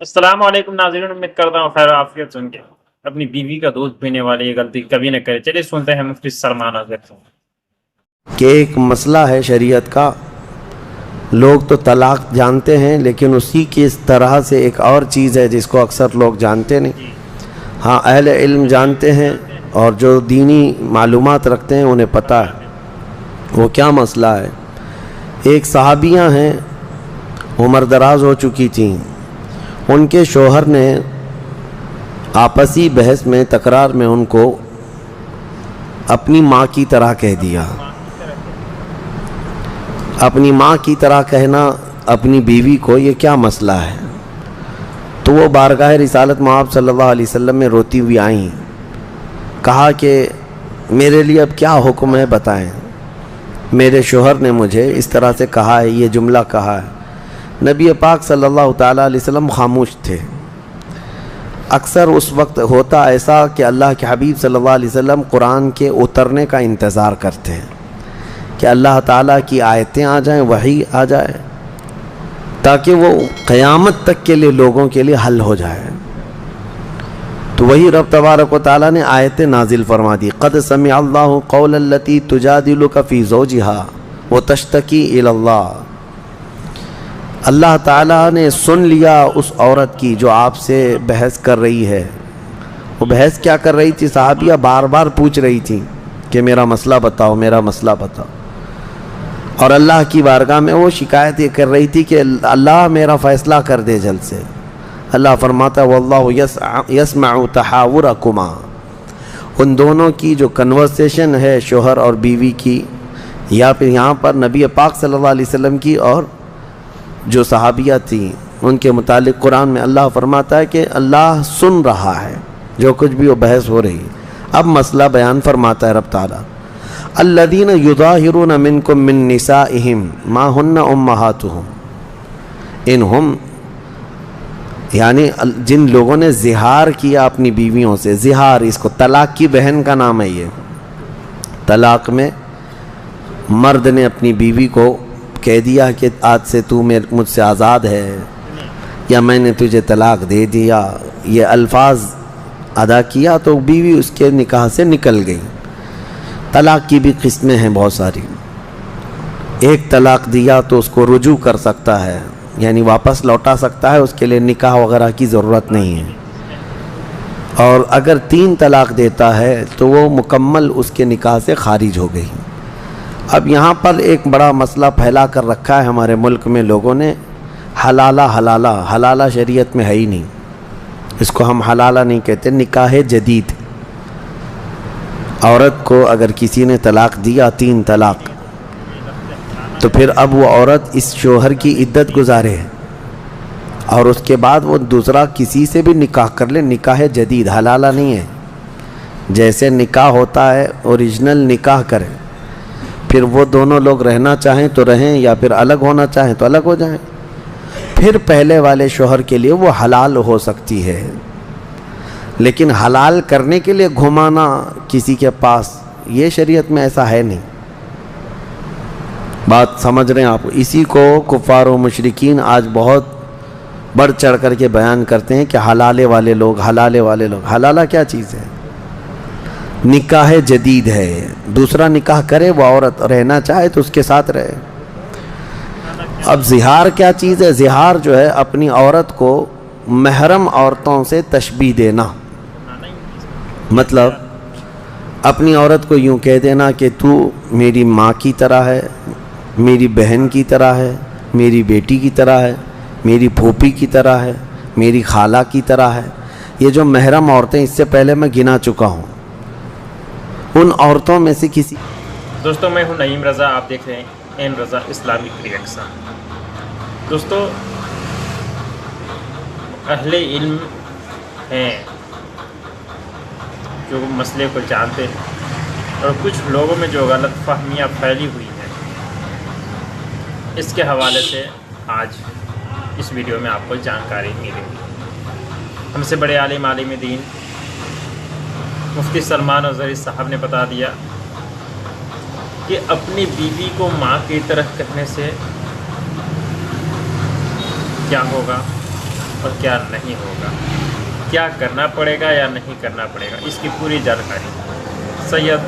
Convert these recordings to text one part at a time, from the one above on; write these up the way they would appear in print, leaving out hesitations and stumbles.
السلام علیکم ناظرین، امید کرتا ہوں خیر عافیت سن کے اپنی بیوی کا دودھ پینے والے یہ غلطی کبھی نہ کرے۔ چلیے سنتے ہیں مفتی سلمان اظہر سے۔ کہ ایک مسئلہ ہے شریعت کا، لوگ تو طلاق جانتے ہیں لیکن اسی کی اس طرح سے ایک اور چیز ہے جس کو اکثر لوگ جانتے نہیں۔ ہاں، اہل علم جانتے ہیں اور جو دینی معلومات رکھتے ہیں انہیں پتہ ہے وہ کیا مسئلہ ہے۔ ایک صحابیہ ہیں، عمر دراز ہو چکی تھیں، ان کے شوہر نے آپسی بحث میں تکرار میں ان کو اپنی ماں کی طرح کہہ دیا۔ اپنی ماں کی طرح کہنا اپنی بیوی کو، یہ کیا مسئلہ ہے؟ تو وہ بارگاہ رسالت مآب صلی اللہ علیہ وسلم میں روتی ہوئی آئیں، کہا کہ میرے لیے اب کیا حکم ہے بتائیں، میرے شوہر نے مجھے اس طرح سے کہا ہے، یہ جملہ کہا ہے۔ نبی پاک صلی اللہ تعالیٰ علیہ وسلم خاموش تھے۔ اکثر اس وقت ہوتا ایسا کہ اللہ کے حبیب صلی اللہ علیہ وسلم قرآن کے اترنے کا انتظار کرتے ہیں کہ اللہ تعالیٰ کی آیتیں آ جائیں، وحی آ جائے، تاکہ وہ قیامت تک کے لیے لوگوں کے لیے حل ہو جائے۔ تو وہی رب تبارک و تعالیٰ نے آیتیں نازل فرما دی۔ قد سمع اللہ قول التی تجادلک فی زوجہا وتشتکی الی اللہ۔ اللہ تعالیٰ نے سن لیا اس عورت کی جو آپ سے بحث کر رہی ہے۔ وہ بحث کیا کر رہی تھی؟ صحابیہ بار بار پوچھ رہی تھی کہ میرا مسئلہ بتاؤ، میرا مسئلہ بتاؤ، اور اللہ کی بارگاہ میں وہ شکایت یہ کر رہی تھی کہ اللہ میرا فیصلہ کر دے جلد سے۔ اللہ فرماتا واللہ یسمع تحاورکما، ان دونوں کی جو کنورسیشن ہے شوہر اور بیوی کی، یا پھر یہاں پر نبی پاک صلی اللہ علیہ وسلم کی اور جو صحابیہ تھیں ان کے متعلق قرآن میں اللہ فرماتا ہے کہ اللہ سن رہا ہے جو کچھ بھی وہ بحث ہو رہی۔ اب مسئلہ بیان فرماتا ہے رب تعالیٰ، الذین یظاہرون منکم من نسائہم ما ہن امہاتہم، انہم یعنی جن لوگوں نے زہار کیا اپنی بیویوں سے۔ زہار، اس کو طلاق کی بہن کا نام ہے۔ یہ طلاق میں مرد نے اپنی بیوی کو کہہ دیا کہ آج سے تو مجھ سے آزاد ہے، یا میں نے تجھے طلاق دے دیا، یہ الفاظ ادا کیا تو بیوی اس کے نکاح سے نکل گئی۔ طلاق کی بھی قسمیں ہیں بہت ساری۔ ایک طلاق دیا تو اس کو رجوع کر سکتا ہے، یعنی واپس لوٹا سکتا ہے، اس کے لیے نکاح وغیرہ کی ضرورت نہیں ہے۔ اور اگر 3 طلاق دیتا ہے تو وہ مکمل اس کے نکاح سے خارج ہو گئی۔ اب یہاں پر ایک بڑا مسئلہ پھیلا کر رکھا ہے ہمارے ملک میں لوگوں نے، حلالہ۔ حلالہ شریعت میں ہے ہی نہیں، اس کو ہم حلالہ نہیں کہتے، نکاح جدید۔ عورت کو اگر کسی نے طلاق دیا 3 طلاق، تو پھر اب وہ عورت اس شوہر کی عدت گزارے اور اس کے بعد وہ دوسرا کسی سے بھی نکاح کر لے، نکاح جدید، حلالہ نہیں ہے۔ جیسے نکاح ہوتا ہے اوریجنل نکاح کرے، پھر وہ دونوں لوگ رہنا چاہیں تو رہیں، یا پھر الگ ہونا چاہیں تو الگ ہو جائیں، پھر پہلے والے شوہر کے لیے وہ حلال ہو سکتی ہے۔ لیکن حلال کرنے کے لیے گھمانا کسی کے پاس، یہ شریعت میں ایسا ہے نہیں۔ بات سمجھ رہے ہیں آپ؟ اسی کو کفار و مشرکین آج بہت بڑھ چڑھ کر کے بیان کرتے ہیں کہ حلالے والے لوگ، حلالے والے لوگ۔ حلالہ کیا چیز ہے؟ نکاح جدید ہے، دوسرا نکاح کرے، وہ عورت رہنا چاہے تو اس کے ساتھ رہے۔ اب زہار کیا چیز ہے؟ زہار جو ہے اپنی عورت کو محرم عورتوں سے تشبیہ دینا، مطلب اپنی عورت کو یوں کہہ دینا کہ تو میری ماں کی طرح ہے، میری بہن کی طرح ہے، میری بیٹی کی طرح ہے، میری پھوپھی کی طرح ہے، میری خالہ کی طرح ہے۔ یہ جو محرم عورتیں اس سے پہلے میں گنا چکا ہوں، ان عورتوں میں سے کسی۔ دوستو، میں ہوں نعیم رضا، آپ دیکھ رہے ہیں این رضا اسلامک ریئیکشن۔ دوستو، اہل علم ہیں جو مسئلے کو جانتے ہیں، اور کچھ لوگوں میں جو غلط فہمیاں پھیلی ہوئی ہیں، اس کے حوالے سے آج اس ویڈیو میں آپ کو جانکاری ملے گی۔ ہم سے بڑے عالم دین مفتی سلمان اظہری صاحب نے بتا دیا کہ اپنی بیوی کو ماں کی طرح کہنے سے کیا ہوگا، اور کیا نہیں ہوگا، کیا کرنا پڑے گا یا نہیں کرنا پڑے گا، اس کی پوری جانکاری سید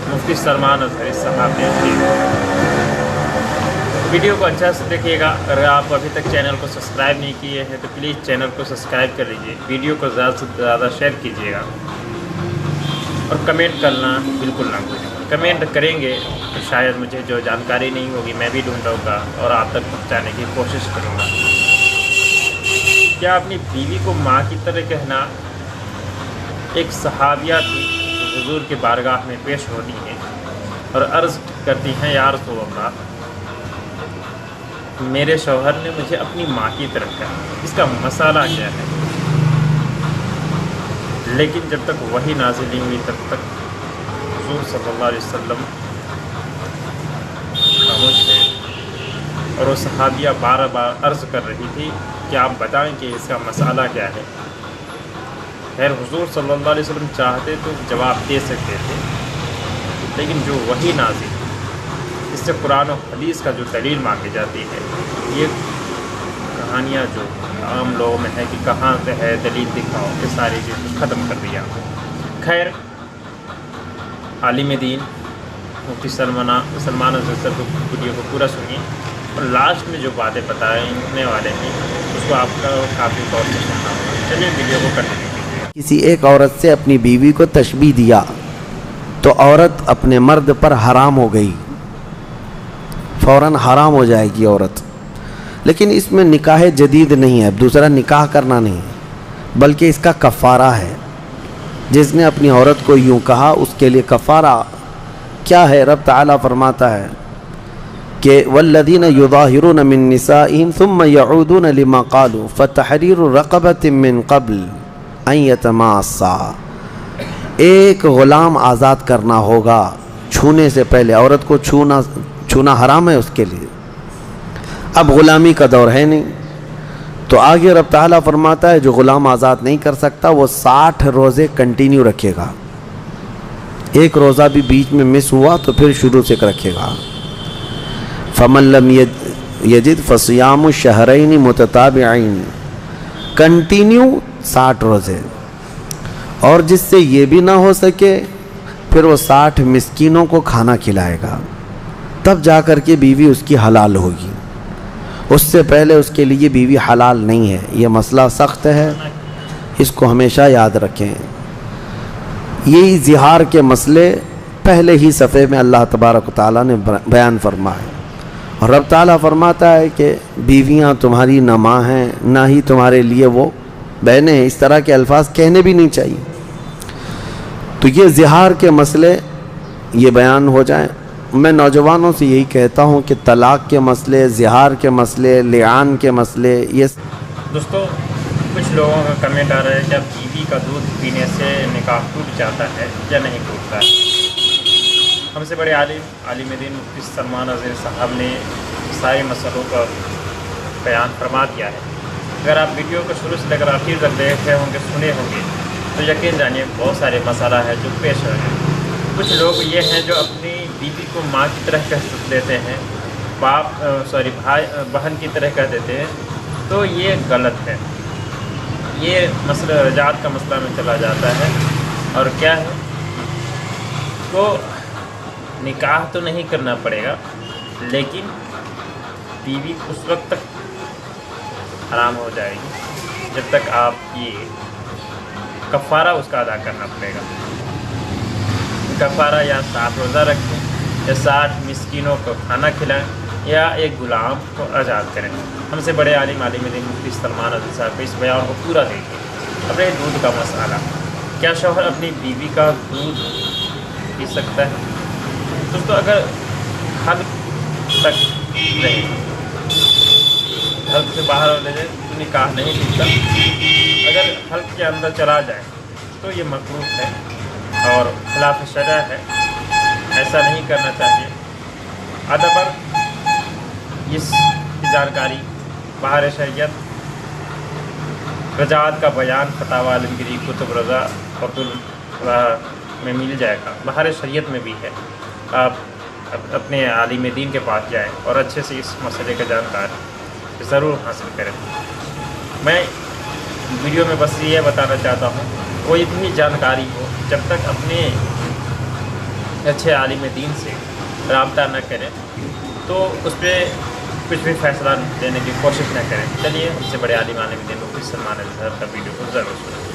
مفتی سلمان اظہری صاحب نے دی۔ ویڈیو کو اچھا سے دیکھیے گا۔ اگر آپ ابھی تک چینل کو سبسکرائب نہیں کیے ہیں تو پلیز چینل کو سبسکرائب کر لیجیے، ویڈیو کو زیادہ سے زیادہ شیئر کیجیے گا اور کمنٹ کرنا بالکل نہ بھولیں۔ کمنٹ کریں گے تو شاید مجھے جو جانکاری نہیں ہوگی میں بھی ڈھونڈوں گا اور آپ تک پہنچانے کی کوشش کروں گا۔ کیا اپنی بیوی کو ماں کی طرح کہنا؟ ایک صحابیہ تھی جو حضور کے بارگاہ میں پیش ہوتی ہیں اور عرض کرتی ہیں، یا رسول اللہ، میرے شوہر نے مجھے اپنی ماں کی طرح کہا، اس کا مسئلہ کیا ہے؟ لیکن جب تک وحی نازل نہیں ہوئی تب تک حضور صلی اللہ علیہ وسلم خاموش تھے، اور وہ صحابیہ بار بار عرض کر رہی تھی کہ آپ بتائیں کہ اس کا مسئلہ کیا ہے۔ خیر حضور صلی اللہ علیہ وسلم چاہتے تو جواب دے سکتے تھے، لیکن جو وحی نازل اس سے قرآن و حدیث کا جو دلیل مانگی جاتی ہے، یہ کہانیاں جو عام لوگوں میں ہے کہ کہاں سے ہے دلیل دکھاؤ، یہ ساری چیز ختم کر دیا۔ خیر عالم دین مفتی سلمان اظہری صاحب ویڈیو کو پورا سنیے اور لاسٹ میں جو باتیں بتانے والے ہیں اس کو آپ کا کافی غور سے سننا ہوگا۔ چلیے ویڈیو کو کنٹینیو کیجیے۔ کسی ایک عورت سے اپنی بیوی کو تشبیہ دیا تو عورت اپنے مرد پر حرام ہو گئی، فوراً حرام ہو جائے گی عورت۔ لیکن اس میں نکاح جدید نہیں ہے، اب دوسرا نکاح کرنا نہیں ہے، بلکہ اس کا کفارہ ہے۔ جس نے اپنی عورت کو یوں کہا اس کے لیے کفارہ کیا ہے؟ رب تعالیٰ فرماتا ہے کہ والذین یظاہرون من نسائہم ثم یعودون لما قالوا فتحریر رقبۃ من قبل ان یتماسا۔ ایک غلام آزاد کرنا ہوگا چھونے سے پہلے، عورت کو چھونا حرام ہے اس کے لیے۔ اب غلامی کا دور ہے نہیں، تو آگے رب تعالیٰ فرماتا ہے جو غلام آزاد نہیں کر سکتا وہ 60 روزے کنٹینیو رکھے گا، ایک روزہ بھی بیچ میں مس ہوا تو پھر شروع سے رکھے گا۔ فمن لم یجد فصیام شہرین متتابعین، کنٹینیو 60 روزے، اور جس سے یہ بھی نہ ہو سکے پھر وہ 60 مسکینوں کو کھانا کھلائے گا، تب جا کر کے بیوی اس کی حلال ہوگی، اس سے پہلے اس کے لیے بیوی حلال نہیں ہے۔ یہ مسئلہ سخت ہے، اس کو ہمیشہ یاد رکھیں۔ یہی زہار کے مسئلے پہلے ہی صفحے میں اللہ تبارک و تعالیٰ نے بیان فرمائے، اور رب تعالیٰ فرماتا ہے کہ بیویاں تمہاری نہ ماں ہیں نہ ہی تمہارے لیے وہ بہنیں ہیں، اس طرح کے الفاظ کہنے بھی نہیں چاہیے۔ تو یہ زہار کے مسئلے یہ بیان ہو جائیں۔ میں نوجوانوں سے یہی کہتا ہوں کہ طلاق کے مسئلے، زہار کے مسئلے، لعان کے مسئلے، یہ دوستو کچھ لوگوں کا کمنٹ آ رہا ہے کہ اب بیوی کا دودھ پینے سے نکاح ٹوٹ جاتا ہے یا نہیں ٹوٹتا ہے۔ ہم سے بڑے عالم دین مفتی سلمان اظہری صاحب نے سارے مسئلوں کا بیان فرما دیا ہے۔ اگر آپ ویڈیو کو شروع سے لے کر آخر تک دیکھے ہوں گے، سنے ہوں گے، تو یقین جانیے بہت سارے مسئلہ ہے جو پیش آ رہے ہیں۔ کچھ لوگ یہ ہیں جو اپنی بیوی کو ماں کی طرح کہہ دیتے ہیں، بہن کی طرح کہہ دیتے ہیں، تو یہ غلط ہے۔ یہ مسئلہ رجعت کا مسئلہ میں چلا جاتا ہے، اور کیا ہے تو نکاح تو نہیں کرنا پڑے گا، لیکن بیوی اس وقت تک حرام ہو جائے گی جب تک آپ یہ کفارہ اس کا ادا کرنا پڑے گا۔ کفارہ یا 60 روزہ رکھیں، یا 60 مسکینوں کو کھانا کھلائیں، یا ایک غلام کو آزاد کریں۔ ہم سے بڑے عالم دین مفتی سلمان اظہری صاحب کے اس بیان کو پورا دیکھیں۔ اپنے دودھ کا مسئلہ، کیا شوہر اپنی بیوی کا دودھ پی سکتا ہے؟ دوستو اگر حلق تک رہے، حلق سے باہر ہو جائے تو نکاح نہیں ٹوٹتا، اگر حلق کے اندر چلا جائے تو یہ مکروہ ہے اور خلاف شرع ہے، ایسا نہیں کرنا چاہیے۔ ادبر اس کی جانکاری بہار شریعت رجعت کا بیان فتاوی عالمگیری کتب رضا اردو میں مل جائے گا، بہار شریعت میں بھی ہے۔ آپ اپنے عالم دین کے پاس جائیں اور اچھے سے اس مسئلے کا جانکاری ضرور حاصل کریں۔ میں ویڈیو میں بس یہ بتانا چاہتا ہوں، کوئی بھی جانکاری ہو جب تک اپنے اچھے عالم دین سے رابطہ نہ کریں تو اس پہ کچھ بھی فیصلہ لینے کی کوشش نہ کریں۔ چلیے، اس سے بڑے عالم دین مفتی سلمان اظہر کا ویڈیو کو ضرور سنیں۔